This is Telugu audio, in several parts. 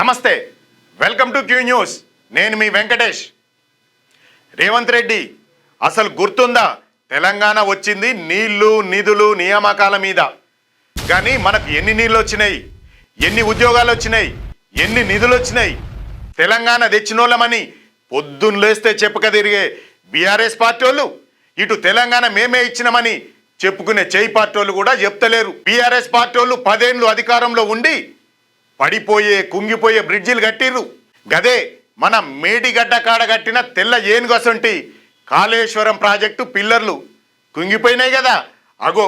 నమస్తే, వెల్కమ్ టు క్యూ న్యూస్. నేను మీ వెంకటేష్. రేవంత్ రెడ్డి అసలు గుర్తుందా? తెలంగాణ వచ్చింది నీళ్లు నిధులు నియామకాల మీద. కానీ మనకు ఎన్ని నీళ్ళు వచ్చినాయి, ఎన్ని ఉద్యోగాలు వచ్చినాయి, ఎన్ని నిధులు వచ్చినాయి, తెలంగాణ తెచ్చినోళ్ళమని పొద్దున్న లేస్తే చెప్పక తిరిగే బీఆర్ఎస్ పార్టీ వాళ్ళు, ఇటు తెలంగాణ మేమే ఇచ్చినామని చెప్పుకునే చేయి పార్టీ వాళ్ళు కూడా చెప్తలేరు. బీఆర్ఎస్ పార్టీ వాళ్ళు 10 ఏళ్ళు అధికారంలో ఉండి పడిపోయే కుంగిపోయే బ్రిడ్జిలు కట్టిర్రు. గదే మన మేడిగడ్డ కాడ కట్టిన తెల్ల ఏనుగసంటి కాళేశ్వరం ప్రాజెక్టు పిల్లర్లు కుంగిపోయినాయి కదా. అగో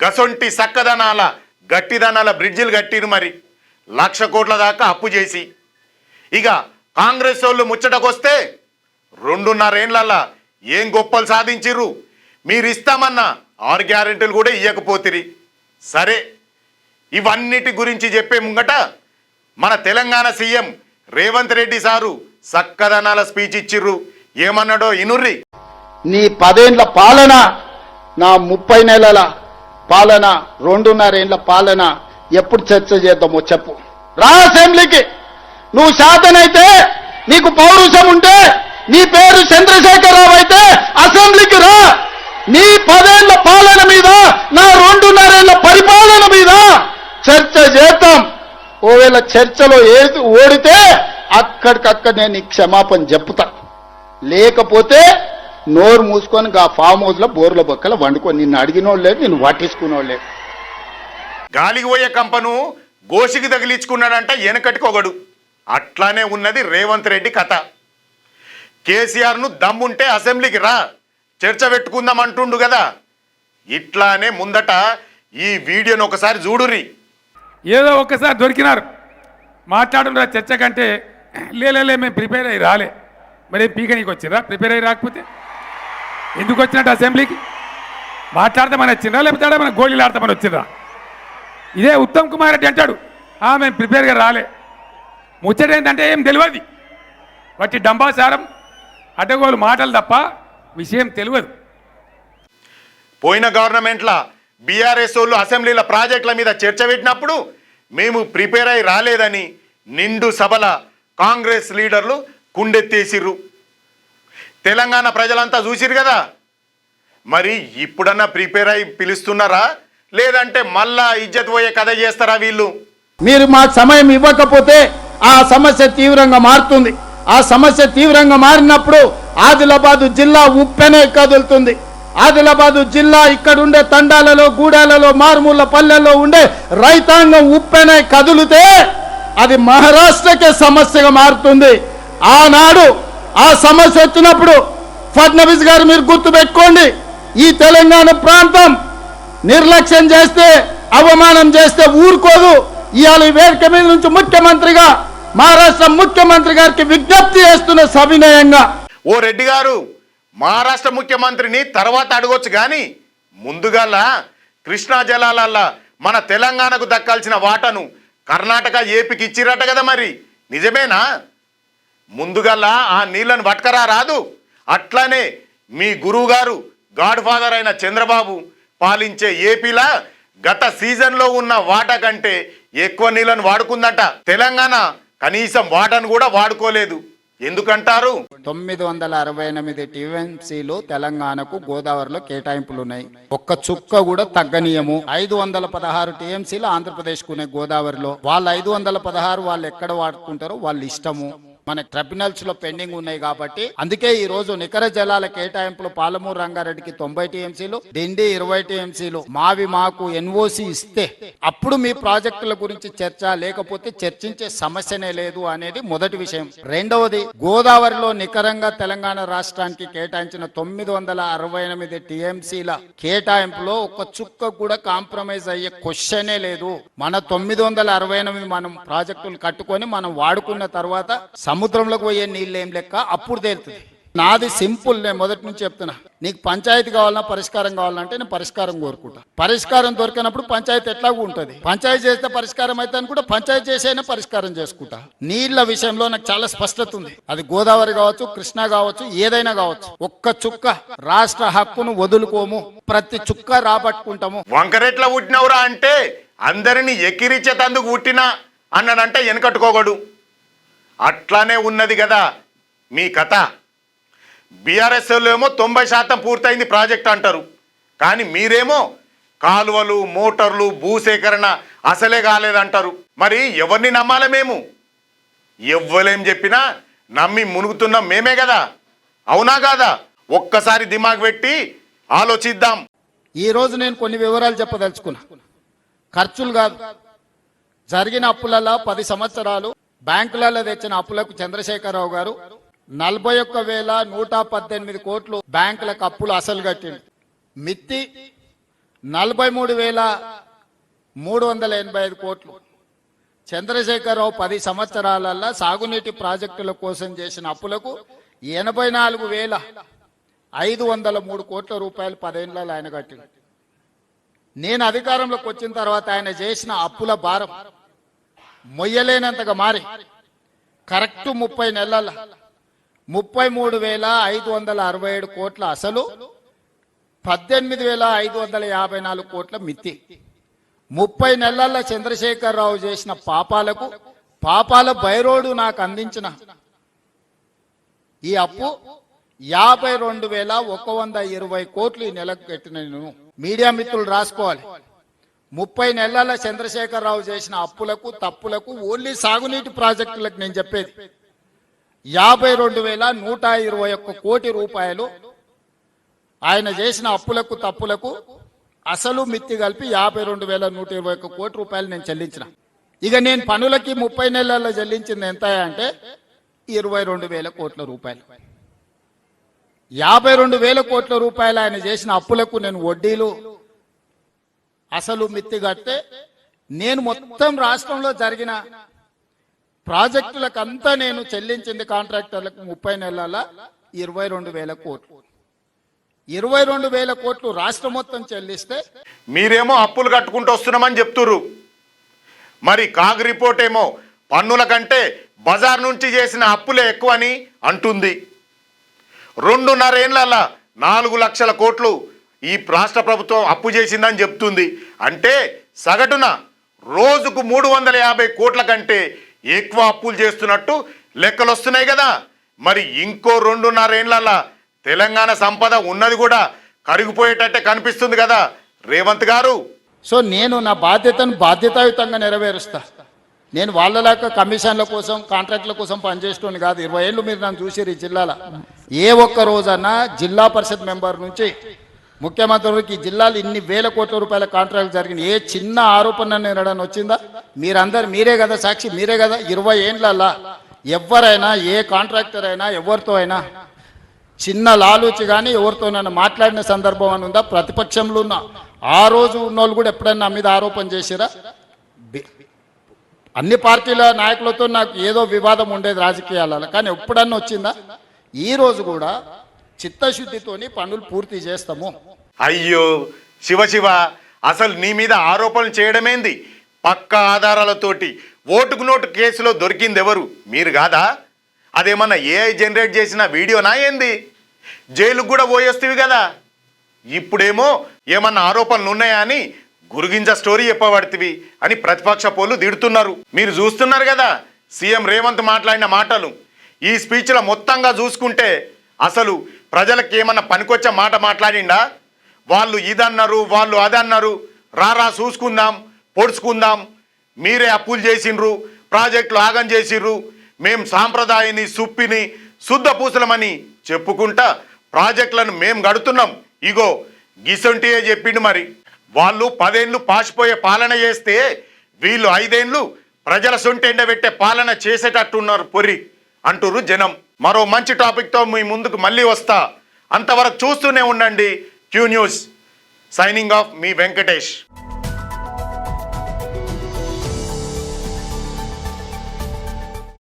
గసొంటి సక్కదనాల గట్టిదనాల బ్రిడ్జిలు కట్టిరు. మరి 1,00,000 కోట్ల దాకా అప్పు చేసి. ఇక కాంగ్రెస్ వాళ్ళు ముచ్చటకొస్తే 2.5 ఏళ్లల్లా ఏం గొప్పలు సాధించిర్రు. మీరు ఇస్తామన్న 6 గ్యారెంటీలు కూడా ఇవ్వకపోతిరి. సరే, ఇవన్నిటి గురించి చెప్పే ముంగట మన తెలంగాణ సీఎం రేవంత్ రెడ్డి సారు సక్కదనాల స్పీచ్ ఇచ్చిర్రు. ఏమన్నాడో ఇనుర్రి. నీ 10 ఏళ్ల పాలన, నా 30 నెలల పాలన, 2.5 ఏళ్ల పాలన ఎప్పుడు చర్చ చేద్దామో చెప్పు. రా అసెంబ్లీకి. నువ్వు శాతనైతే, నీకు పౌరుషం ఉంటే, నీ పేరు చంద్రశేఖరరావు అయితే అసెంబ్లీకి రా. నీ 10 ఏళ్ల పాలన మీద, నా 2.5 ఏళ్ల పరిపాలన మీద చర్చ చేద్దాం. ఓవేళ చర్చలో ఏది ఓడితే అక్కడికక్కడ నేను నీకు క్షమాపణ చెప్తా. లేకపోతే నోరు మూసుకొని ఆ ఫామ్ హౌస్ లో బోర్ల బొక్కల వండుకొని నిన్ను అడిగినోళ్ళు లేదు, నిన్ను పట్టించుకున్నోళ్ళు లేదు. గాలికి పోయే కంపను గోసికి తగిలించుకున్నాడంట వెనకటికొగడు. అట్లానే ఉన్నది రేవంత్ రెడ్డి కథ. కేసీఆర్ను దమ్ముంటే అసెంబ్లీకి రా, చర్చ పెట్టుకుందాం అంటుండు కదా. ఇట్లానే ముందట ఈ వీడియోను ఒకసారి చూడుర్రి. ఏదో ఒక్కసారి దొరికినారు మాట్లాడుతున్న చర్చ కంటే. లేలే మేము ప్రిపేర్ అయ్యి రాలే. మరి పీకనీకి వచ్చిర్రా? ప్రిపేర్ అయ్యి రాకపోతే ఎందుకు వచ్చినట్టు అసెంబ్లీకి? మాట్లాడతామని వచ్చిండ్రా, లేకపోతే మన గోళీలు ఆడతామని వచ్చిండ్రా? ఇదే ఉత్తమ్ కుమార్ రెడ్డి అంటాడు, మేము ప్రిపేర్గా రాలే. ముచ్చట ఏంటంటే ఏం తెలియదు, వాటి డంబాచారం అడ్డగోలు మాటలు తప్ప విషయం తెలియదు. పోయిన గవర్నమెంట్ల బీఆర్ఎస్ వాళ్ళు అసెంబ్లీల ప్రాజెక్టుల మీద చర్చ పెట్టినప్పుడు మేము ప్రిపేర్ అయి రాలేదని నిండు సభల కాంగ్రెస్ లీడర్లు కుండెత్తేసిర్రు. తెలంగాణ ప్రజలంతా చూసిరు కదా. మరి ఇప్పుడన్నా ప్రిపేర్ అయి పిలుస్తున్నారా, లేదంటే మళ్ళా ఇజ్జత్ పోయే కథ చేస్తారా వీళ్ళు? మీరు మాకు సమయం ఇవ్వకపోతే ఆ సమస్య తీవ్రంగా మారుతుంది. ఆ సమస్య తీవ్రంగా మారినప్పుడు ఆదిలాబాదు జిల్లా ఉప్పెనే కదులుతుంది. ఆదిలాబాదు జిల్లా ఇక్కడుండే తండాలలో, గూడాలలో, మారుమూల పల్లెల్లో ఉండే రైతాంగం ఉప్పెనై కదులుతే అది మహారాష్ట్రకే సమస్యగా మారుతుంది. ఆనాడు ఆ సమస్య వచ్చినప్పుడు ఫడ్నవీస్ గారు మీరు గుర్తుపెట్టుకోండి, ఈ తెలంగాణ ప్రాంతం నిర్లక్ష్యం చేస్తే, అవమానం చేస్తే ఊరుకోదు. ఇవాళ వేదిక మీద నుంచి ముఖ్యమంత్రిగా, మహారాష్ట్ర ముఖ్యమంత్రి గారికి విజ్ఞప్తి చేస్తున్న సవినయంగా, ఓ రెడ్డి గారు, మహారాష్ట్ర ముఖ్యమంత్రిని తర్వాత అడగొచ్చు, కానీ ముందుగాల కృష్ణా జలాలల్లా మన తెలంగాణకు దక్కాల్సిన వాటను కర్ణాటక ఏపీకి ఇచ్చిరట కదా. మరి నిజమేనా? ముందుగాల ఆ నీళ్లను పట్టుకరా రాదు. అట్లానే మీ గురువు గారు గాడ్ ఫాదర్ అయిన చంద్రబాబు పాలించే ఏపీలా గత సీజన్లో ఉన్న వాటా కంటే ఎక్కువ నీళ్లను వాడుకుందట. తెలంగాణ కనీసం వాటను కూడా వాడుకోలేదు. ఎందుకంటారు? 968 టీఎంసీలు తెలంగాణకు గోదావరిలో కేటాయింపులు ఉన్నాయి. ఒక్క చుక్క కూడా తగ్గనీయము. 516 టీఎంసీలు ఆంధ్రప్రదేశ్ కు ఉన్నాయి గోదావరిలో. వాళ్ళు 516 వాళ్ళు ఎక్కడ వాడుకుంటారో వాళ్ళ ఇష్టము. మన ట్రిబ్యునల్స్ లో పెండింగ్ ఉన్నాయి కాబట్టి అందుకే ఈ రోజు నికర జలాల కేటాయింపులు పాలమూరు రంగారెడ్డికి 90 టీఎంసీలు, డిండి 20 టీఎంసీలు. మావి మాకు ఎన్ఓసి ఇస్తే అప్పుడు మీ ప్రాజెక్టుల గురించి చర్చ, లేకపోతే చర్చించే సమస్యనే లేదు అనేది మొదటి విషయం. రెండవది, గోదావరిలో నికరంగా తెలంగాణ రాష్ట్రానికి కేటాయించిన 968 టీఎంసీల కేటాయింపులో ఒక చుక్క కూడా కాంప్రమైజ్ అయ్యే క్వశ్చనే లేదు. మన 968 మనం ప్రాజెక్టులు కట్టుకొని మనం వాడుకున్న తర్వాత సముద్రంలోకి పోయే నీళ్ళు ఏం లెక్క అప్పుడు తేలుతుంది. నాది సింపుల్, నేను మొదటి నుంచి చెప్తున్నా. నీకు పంచాయతీ కావాలన్నా, పరిష్కారం కావాలంటే నేను పరిష్కారం కోరుకుంటా. పరిష్కారం దొరికినప్పుడు పంచాయతీ ఎట్లాగూ ఉంటుంది. పంచాయతీ చేస్తే పరిష్కారం అయితే కూడా పంచాయతీ చేసైనా పరిష్కారం చేసుకుంటా. నీళ్ల విషయంలో నాకు చాలా స్పష్టత ఉంది. అది గోదావరి కావచ్చు, కృష్ణా కావచ్చు, ఏదైనా కావచ్చు. ఒక్క చుక్క రాష్ట్ర హక్కును వదులుకోము, ప్రతి చుక్క రాబట్టుకుంటాము. వంకరెట్ల పుట్టినవురా అంటే అందరినీ ఎక్కిరిచ్చేతందుకు పుట్టినా అన్నాడంటే వెనకట్టుకోగడు. అట్లానే ఉన్నది కదా మీ కథ. బీఆర్ఎస్ ఏమో 90% పూర్తయింది ప్రాజెక్ట్ అంటారు, కానీ మీరేమో కాలువలు మోటార్లు భూసేకరణ అసలే కాలేదంటారు. మరి ఎవరిని నమ్మాలి మేము? ఎవ్వలేం చెప్పినా నమ్మి మునుగుతున్నాం మేమే కదా, అవునా కాదా? ఒక్కసారి దిమాగ్ పెట్టి ఆలోచిద్దాం. ఈరోజు నేను కొన్ని వివరాలు చెప్పదలుచుకున్నా. ఖర్చులు కాదు, జరిగిన అప్పులలో 10 సంవత్సరాలు బ్యాంకులలో తెచ్చిన అప్పులకు చంద్రశేఖరరావు గారు 41,118 కోట్లు బ్యాంకులకు అప్పులు అసలు కట్టింది. మిత్తి 43,385 కోట్లు. చంద్రశేఖరరావు 10 సంవత్సరాలలో సాగునీటి ప్రాజెక్టుల కోసం చేసిన అప్పులకు 84,503 కోట్ల రూపాయలు 10 ఏళ్లలో ఆయన కట్టింది. నేను అధికారంలోకి వచ్చిన తర్వాత ఆయన చేసిన అప్పుల భారం మొయ్యలేనంతగా మారి కరెక్ట్ 30 నెలల 33,567 కోట్ల అసలు, 18,554 కోట్ల మిత్తి. 30 నెలల చంద్రశేఖరరావు చేసిన పాపాల బైరోడు నాకు అందించిన ఈ అప్పు 52,120 కోట్లు ఈ నెలకు కట్టిన నేను. మీడియా మిత్రులు రాసుకోవాలి. 30 నెలల చంద్రశేఖరరావు చేసిన అప్పులకు తప్పులకు ఓన్లీ సాగునీటి ప్రాజెక్టులకు నేను చెప్పేది 52,121 కోటి రూపాయలు ఆయన చేసిన అప్పులకు తప్పులకు అసలు మిత్తి కలిపి 52,121 కోటి రూపాయలు నేను చెల్లించిన. ఇక నేను పనులకి 30 నెలల్లో చెల్లించింది ఎంత అంటే 22,000 కోట్ల రూపాయలు. 52,000 కోట్ల రూపాయలు ఆయన చేసిన అప్పులకు నేను వడ్డీలు అసలు మిత్తి కడితే నేను మొత్తం రాష్ట్రంలో జరిగిన ప్రాజెక్టులకు అంతా నేను చెల్లించింది కాంట్రాక్టర్లకు 30 నెలల 22,000 కోట్లు. 22,000 కోట్లు రాష్ట్రం మొత్తం చెల్లిస్తే మీరేమో అప్పులు కట్టుకుంటూ వస్తున్నామని చెప్తుర్రు. మరి కాగ్ రిపోర్ట్ ఏమో పన్నుల కంటే బజార్ నుంచి చేసిన అప్పులే ఎక్కువని అంటుంది. 2.5 ఏళ్లలో 4 లక్షల కోట్లు ఈ రాష్ట్ర ప్రభుత్వం అప్పు చేసిందని చెప్తుంది. అంటే సగటున రోజుకు 350 కోట్ల కంటే ఎక్కువ అప్పులు చేస్తున్నట్టు లెక్కలు వస్తున్నాయి కదా. మరి ఇంకో 2.5 ఏళ్లలో తెలంగాణ సంపద ఉన్నది కూడా కరిగిపోయేటట్టే కనిపిస్తుంది కదా రేవంత్ గారు. సో నేను నా బాధ్యతను బాధ్యతాయుతంగా నెరవేరుస్తా. నేను వాళ్ళలాగా కమిషన్ల కోసం కాంట్రాక్ట్ల కోసం పనిచేస్తుంది కాదు. 20 ఏళ్ళు మీరు నన్ను చూసారు ఈ జిల్లాలో. ఏ ఒక్క రోజన్నా జిల్లా పరిషత్ మెంబర్ నుంచి ముఖ్యమంత్రికి ఈ జిల్లాలో ఇన్ని వేల కోట్ల రూపాయల కాంట్రాక్ట్ జరిగింది ఏ చిన్న ఆరోపణ నేనడని వచ్చిందా? మీరే కదా సాక్షి, మీరే కదా. 20 ఏండ్లల్లా ఎవరైనా ఏ కాంట్రాక్టర్ అయినా ఎవరితో అయినా చిన్న లాలూచి కానీ ఎవరితోనైనా మాట్లాడిన సందర్భం అని ఉందా? ప్రతిపక్షంలో ఉన్న ఆ రోజు ఉన్నోళ్ళు కూడా ఎప్పుడైనా నా మీద ఆరోపణ చేసిరా? అన్ని పార్టీల నాయకులతో నాకు ఏదో వివాదం ఉండేది రాజకీయాలలో, కానీ ఎప్పుడన్నా వచ్చిందా? ఈ రోజు కూడా చిత్తశుద్ధితోని పనులు పూర్తి చేస్తాము. అయ్యో శివ, అసలు నీ మీద ఆరోపణలు చేయడమేంది? పక్క ఆధారాలతోటి ఓటుకు నోటు కేసులో దొరికింది ఎవరు? మీరు కాదా? అదేమన్నా ఏఐ జనరేట్ చేసిన వీడియోనా ఏంది? జైలుకు కూడా పోయేస్తేవి కదా. ఇప్పుడేమో ఏమన్నా ఆరోపణలు ఉన్నాయా అని గురుగింజ స్టోరీ చెప్పబడుతుంది అని ప్రతిపక్ష పోలు తిడుతున్నారు. మీరు చూస్తున్నారు కదా సీఎం రేవంత్ మాట్లాడిన మాటలు. ఈ స్పీచ్లో మొత్తంగా చూసుకుంటే అసలు ప్రజలకు ఏమన్నా పనికొచ్చే మాట మాట్లాడిండా? వాళ్ళు ఇదన్నారు, వాళ్ళు అదన్నారు, రారా చూసుకుందాం, పొడుచుకుందాం, మీరే అప్పులు చేసిండ్రు, ప్రాజెక్టులు ఆగం చేసిర్రు, మేం సాంప్రదాయాన్ని సుప్పిని శుద్ధ పూసలమని చెప్పుకుంటా ప్రాజెక్టులను మేం గడుతున్నాం. ఇగో గిసొంటియే చెప్పిండు. మరి వాళ్ళు 10 ఏళ్ళు పాసిపోయే పాలన చేస్తే వీళ్ళు 5 ఏళ్ళు ప్రజల సొంటి ఎండబెట్టే పాలన చేసేటట్టున్నారు పొరి అంటుర్రు జనం. మరో మంచి టాపిక్తో మీ ముందుకు మళ్ళీ వస్తా. అంతవరకు చూస్తూనే ఉండండి క్యూ న్యూస్. సైనింగ్ ఆఫ్ మీ వెంకటేష్.